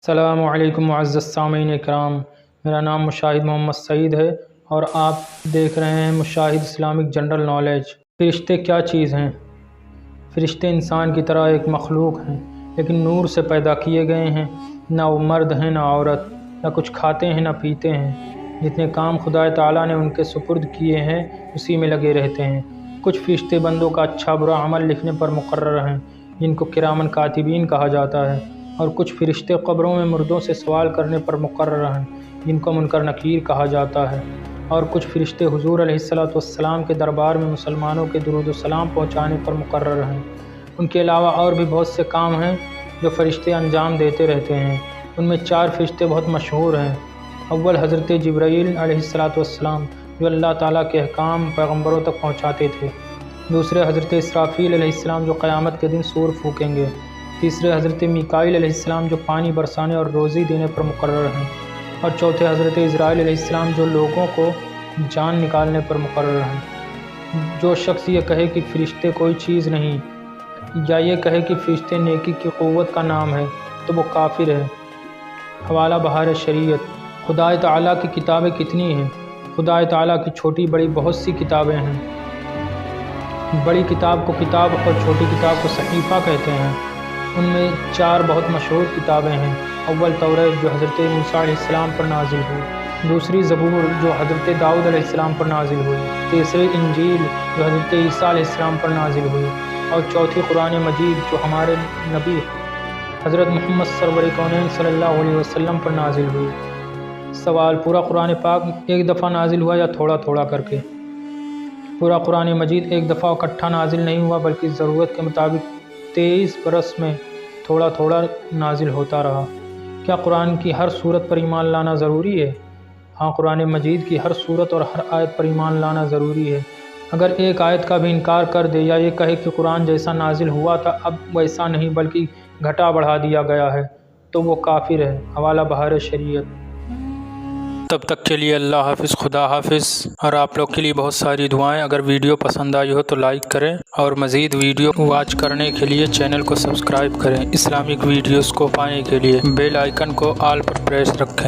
السلام علیکم معزز سامعین اکرام، میرا نام مشاہد محمد سعید ہے اور آپ دیکھ رہے ہیں مشاہد اسلامک جنرل نالج۔ فرشتے کیا چیز ہیں؟ فرشتے انسان کی طرح ایک مخلوق ہیں، لیکن نور سے پیدا کیے گئے ہیں۔ نہ وہ مرد ہیں نہ عورت، نہ کچھ کھاتے ہیں نہ پیتے ہیں۔ جتنے کام خدا تعالیٰ نے ان کے سپرد کیے ہیں اسی میں لگے رہتے ہیں۔ کچھ فرشتے بندوں کا اچھا برا عمل لکھنے پر مقرر ہیں، جن کو کرامن کاتبین کہا جاتا ہے، اور کچھ فرشتے قبروں میں مردوں سے سوال کرنے پر مقرر ہیں، جن کو منکر نکیر کہا جاتا ہے، اور کچھ فرشتے حضور علیہ السلام کے دربار میں مسلمانوں کے درود و سلام پہنچانے پر مقرر ہیں۔ ان کے علاوہ اور بھی بہت سے کام ہیں جو فرشتے انجام دیتے رہتے ہیں۔ ان میں 4 فرشتے بہت مشہور ہیں۔ اول حضرت جبرائیل علیہ السلام، جو اللہ تعالیٰ کے احکام پیغمبروں تک پہنچاتے تھے۔ دوسرے حضرت اسرافیل علیہ السلام، جو قیامت کے دن سور پھونکیں گے۔ تیسرے حضرت میکائیل علیہ السلام، جو پانی برسانے اور روزی دینے پر مقرر ہیں۔ اور چوتھے حضرت عزرائیل علیہ السلام، جو لوگوں کو جان نکالنے پر مقرر ہیں۔ جو شخص یہ کہے کہ فرشتے کوئی چیز نہیں، یا یہ کہے کہ فرشتے نیکی کی قوت کا نام ہے، تو وہ کافر ہے۔ حوالہ بہار شریعت۔ خدا تعالیٰ کی کتابیں کتنی ہیں؟ خدا تعالیٰ کی چھوٹی بڑی بہت سی کتابیں ہیں۔ بڑی کتاب کو کتاب اور چھوٹی کتاب کو صحیفہ کہتے ہیں۔ ان میں 4 بہت مشہور کتابیں ہیں۔ اول توریت، جو حضرت موسیٰ علیہ السلام پر نازل ہوئی۔ دوسری زبور، جو حضرت داؤد علیہ السلام پر نازل ہوئی۔ تیسری انجیل، جو حضرت عیسیٰ علیہ السلام پر نازل ہوئی۔ اور چوتھی قرآن مجید، جو ہمارے نبی حضرت محمد سرور کونین صلی اللہ علیہ وسلم پر نازل ہوئی۔ سوال: پورا قرآن پاک ایک دفعہ نازل ہوا یا تھوڑا تھوڑا کر کے؟ پورا قرآن مجید ایک دفعہ اکٹھا نازل نہیں ہوا، بلکہ ضرورت کے مطابق 23 برس میں تھوڑا تھوڑا نازل ہوتا رہا۔ کیا قرآن کی ہر صورت پر ایمان لانا ضروری ہے؟ ہاں، قرآن مجید کی ہر صورت اور ہر آیت پر ایمان لانا ضروری ہے۔ اگر ایک آیت کا بھی انکار کر دے یا یہ کہے کہ قرآن جیسا نازل ہوا تھا اب ویسا نہیں بلکہ گھٹا بڑھا دیا گیا ہے، تو وہ کافر ہے۔ حوالہ بہار شریعت۔ تب تک کے لیے اللہ حافظ، خدا حافظ، اور آپ لوگ کے لیے بہت ساری دعائیں۔ اگر ویڈیو پسند آئی ہو تو لائک کریں، اور مزید ویڈیو واچ کرنے کے لیے چینل کو سبسکرائب کریں۔ اسلامک ویڈیوز کو پانے کے لیے بیل آئیکن کو آل پر پریس رکھیں۔